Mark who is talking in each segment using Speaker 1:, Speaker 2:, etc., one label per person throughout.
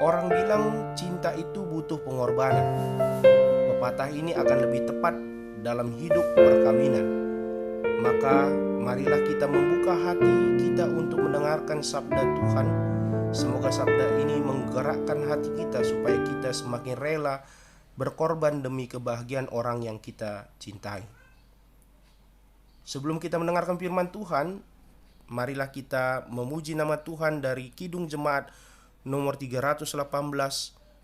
Speaker 1: Orang bilang cinta itu butuh pengorbanan. Pepatah ini akan lebih tepat dalam hidup perkawinan. Maka marilah kita membuka hati kita untuk mendengarkan sabda Tuhan. Semoga sabda ini menggerakkan hati kita supaya kita semakin rela berkorban demi kebahagiaan orang yang kita cintai. Sebelum kita mendengarkan firman Tuhan, marilah kita memuji nama Tuhan dari Kidung Jemaat nomor 318,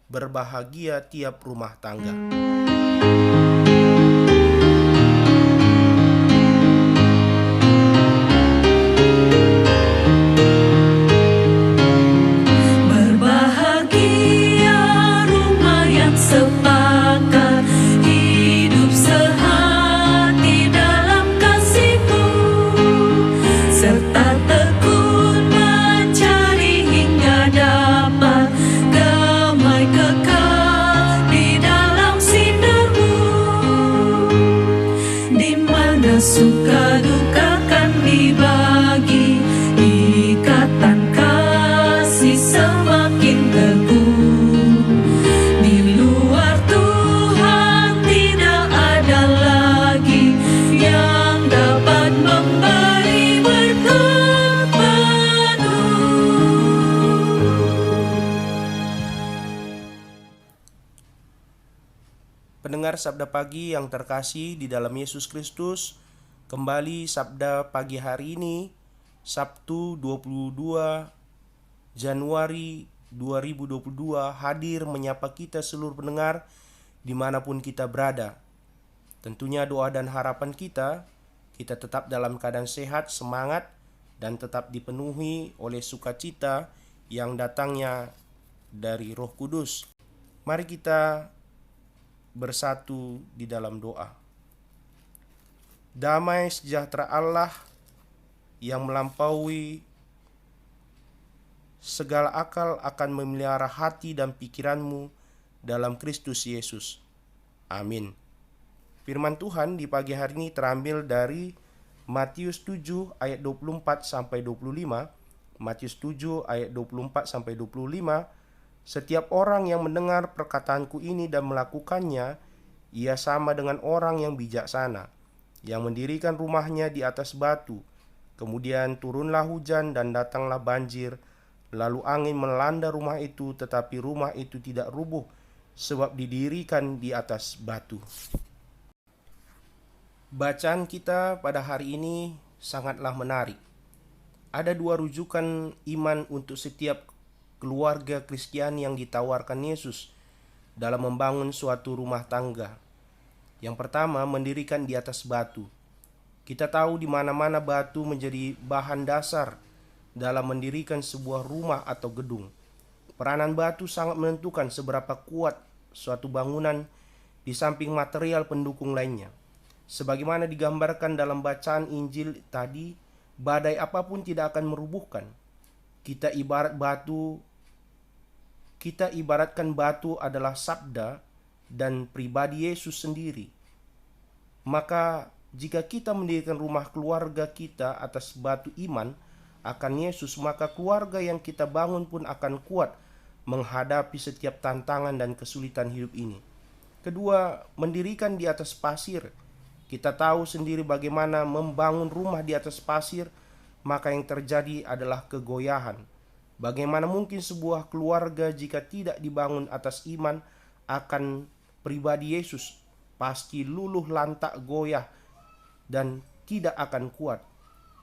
Speaker 1: berbahagia tiap rumah tangga.
Speaker 2: Suka duka kan dibagi, ikatan kasih semakin teguh. Di luar Tuhan tidak ada lagi yang dapat memberi berkat penuh.
Speaker 1: Pendengar sabda pagi yang terkasih di dalam Yesus Kristus, kembali sabda pagi hari ini, Sabtu 22 Januari 2022, hadir menyapa kita seluruh pendengar dimanapun kita berada. Tentunya doa dan harapan kita tetap dalam keadaan sehat, semangat, dan tetap dipenuhi oleh sukacita yang datangnya dari Roh Kudus. Mari kita bersatu di dalam doa. Damai sejahtera Allah yang melampaui segala akal akan memelihara hati dan pikiranmu dalam Kristus Yesus. Amin. Firman Tuhan di pagi hari ini terambil dari Matius 7 ayat 24 sampai 25. Matius 7 ayat 24 sampai 25. Setiap orang yang mendengar perkataanku ini dan melakukannya, ia sama dengan orang yang bijaksana yang mendirikan rumahnya di atas batu. Kemudian turunlah hujan dan datanglah banjir, lalu angin melanda rumah itu, tetapi rumah itu tidak rubuh sebab didirikan di atas batu. Bacaan kita pada hari ini sangatlah menarik. Ada dua rujukan iman untuk setiap keluarga Kristiani yang ditawarkan Yesus dalam membangun suatu rumah tangga. Yang pertama, mendirikan di atas batu. Kita tahu di mana-mana batu menjadi bahan dasar dalam mendirikan sebuah rumah atau gedung. Peranan batu sangat menentukan seberapa kuat suatu bangunan di samping material pendukung lainnya. Sebagaimana digambarkan dalam bacaan Injil tadi, badai apapun tidak akan merubuhkan. Kita ibaratkan batu adalah sabda dan pribadi Yesus sendiri. Maka jika kita mendirikan rumah keluarga kita atas batu iman akan Yesus, maka keluarga yang kita bangun pun akan kuat menghadapi setiap tantangan dan kesulitan hidup ini. Kedua, mendirikan di atas pasir. Kita tahu sendiri bagaimana membangun rumah di atas pasir, maka yang terjadi adalah kegoyahan. Bagaimana mungkin sebuah keluarga jika tidak dibangun atas iman akan pribadi Yesus? Pasti luluh lantak, goyah, dan tidak akan kuat.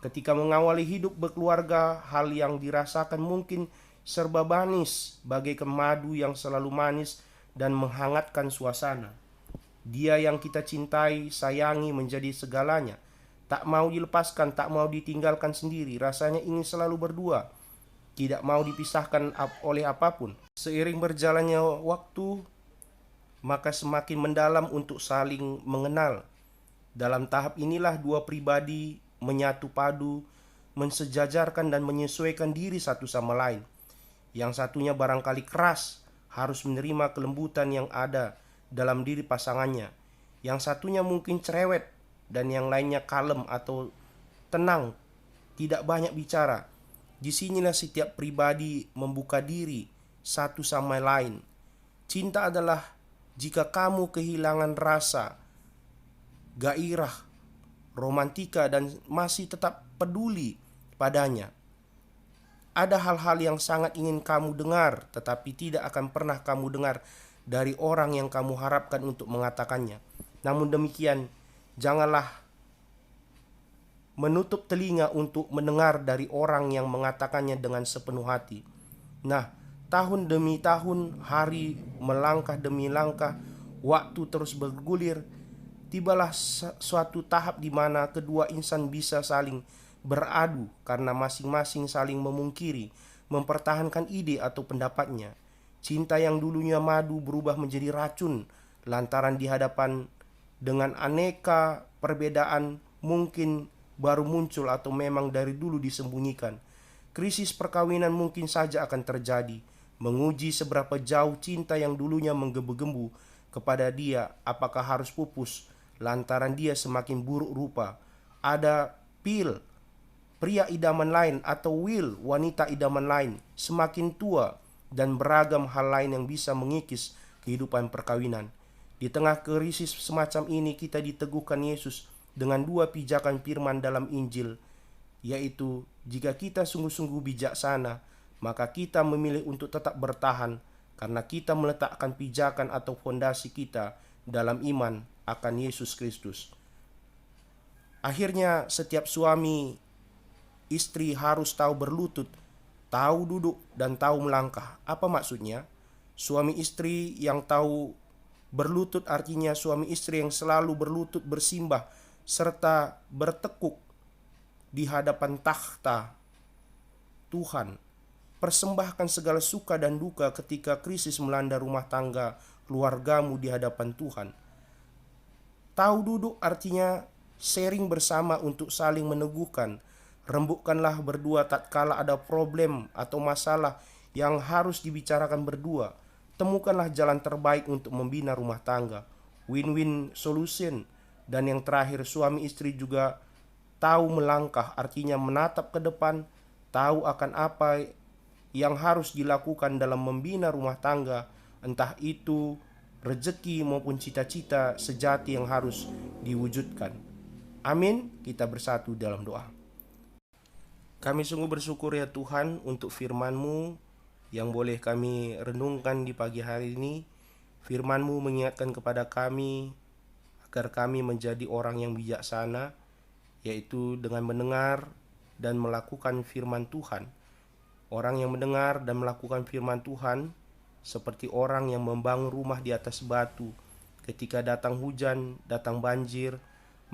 Speaker 1: Ketika mengawali hidup berkeluarga, hal yang dirasakan mungkin serba manis, bagaikan madu yang selalu manis dan menghangatkan suasana. Dia yang kita cintai, sayangi menjadi segalanya. Tak mau dilepaskan, tak mau ditinggalkan sendiri. Rasanya ingin selalu berdua, tidak mau dipisahkan oleh apapun. Seiring berjalannya waktu, maka semakin mendalam untuk saling mengenal. Dalam tahap inilah dua pribadi menyatu padu, mensejajarkan dan menyesuaikan diri satu sama lain. Yang satunya barangkali keras, harus menerima kelembutan yang ada dalam diri pasangannya. Yang satunya mungkin cerewet, dan yang lainnya kalem atau tenang, tidak banyak bicara. Disinilah setiap pribadi membuka diri satu sama lain. Cinta adalah jika kamu kehilangan rasa, gairah, romantika dan masih tetap peduli padanya. Ada hal-hal yang sangat ingin kamu dengar, tetapi tidak akan pernah kamu dengar dari orang yang kamu harapkan untuk mengatakannya. Namun demikian, janganlah menutup telinga untuk mendengar dari orang yang mengatakannya dengan sepenuh hati. Nah, tahun demi tahun, hari melangkah demi langkah, waktu terus bergulir. Tibalah suatu tahap di mana kedua insan bisa saling beradu karena masing-masing saling memungkiri, mempertahankan ide atau pendapatnya. Cinta yang dulunya madu berubah menjadi racun lantaran dihadapan dengan aneka perbedaan mungkin baru muncul atau memang dari dulu disembunyikan. Krisis perkawinan mungkin saja akan terjadi, menguji seberapa jauh cinta yang dulunya menggebu-gebu kepada dia apakah harus pupus lantaran dia semakin buruk rupa. Ada Phil, pria idaman lain, atau Will, wanita idaman lain, semakin tua, dan beragam hal lain yang bisa mengikis kehidupan perkawinan. Di tengah krisis semacam ini kita diteguhkan Yesus dengan dua pijakan firman dalam Injil, yaitu jika kita sungguh-sungguh bijaksana, maka kita memilih untuk tetap bertahan karena kita meletakkan pijakan atau fondasi kita dalam iman akan Yesus Kristus. Akhirnya setiap suami istri harus tahu berlutut, tahu duduk, dan tahu melangkah. Apa maksudnya? Suami istri yang tahu berlutut artinya suami istri yang selalu berlutut bersimbah serta bertekuk di hadapan takhta Tuhan. Persembahkan segala suka dan duka ketika krisis melanda rumah tangga keluargamu di hadapan Tuhan. Tahu duduk artinya sharing bersama untuk saling meneguhkan. Rembukkanlah berdua tatkala ada problem atau masalah yang harus dibicarakan berdua. Temukanlah jalan terbaik untuk membina rumah tangga. Win-win solution. Dan yang terakhir, suami istri juga tahu melangkah, artinya menatap ke depan, tahu akan apa yang harus dilakukan dalam membina rumah tangga, entah itu rezeki maupun cita-cita sejati yang harus diwujudkan. Amin. Kita bersatu dalam doa. Kami sungguh bersyukur ya Tuhan untuk firman-Mu yang boleh kami renungkan di pagi hari ini. Firman-Mu mengingatkan kepada kami agar kami menjadi orang yang bijaksana, yaitu dengan mendengar dan melakukan firman Tuhan. Orang yang mendengar dan melakukan firman Tuhan seperti orang yang membangun rumah di atas batu. Ketika datang hujan, datang banjir,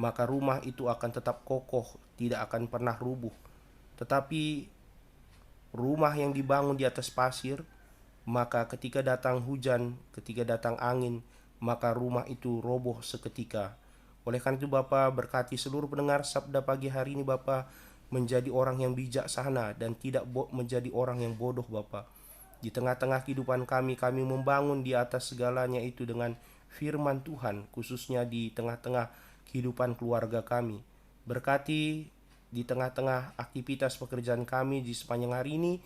Speaker 1: maka rumah itu akan tetap kokoh, tidak akan pernah rubuh. Tetapi rumah yang dibangun di atas pasir, maka ketika datang hujan, ketika datang angin, maka rumah itu roboh seketika. Oleh karena itu Bapa, berkati seluruh pendengar sabda pagi hari ini Bapa, menjadi orang yang bijaksana dan tidak menjadi orang yang bodoh Bapa. Di tengah-tengah kehidupan kami membangun di atas segalanya itu dengan firman Tuhan, khususnya di tengah-tengah kehidupan keluarga kami. Berkati di tengah-tengah aktivitas pekerjaan kami di sepanjang hari ini,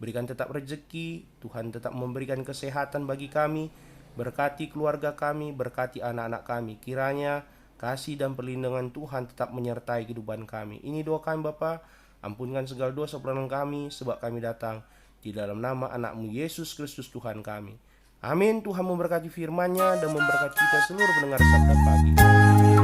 Speaker 1: berikan tetap rezeki, Tuhan tetap memberikan kesehatan bagi kami, berkati keluarga kami, berkati anak-anak kami. Kiranya kasih dan perlindungan Tuhan tetap menyertai kehidupan kami. Ini doa kami Bapa, ampunkan segala dosa perbuatan kami, sebab kami datang di dalam nama anak-Mu Yesus Kristus Tuhan kami. Amin. Tuhan memberkati firman-Nya dan memberkati kita seluruh pendengar sabda pagi.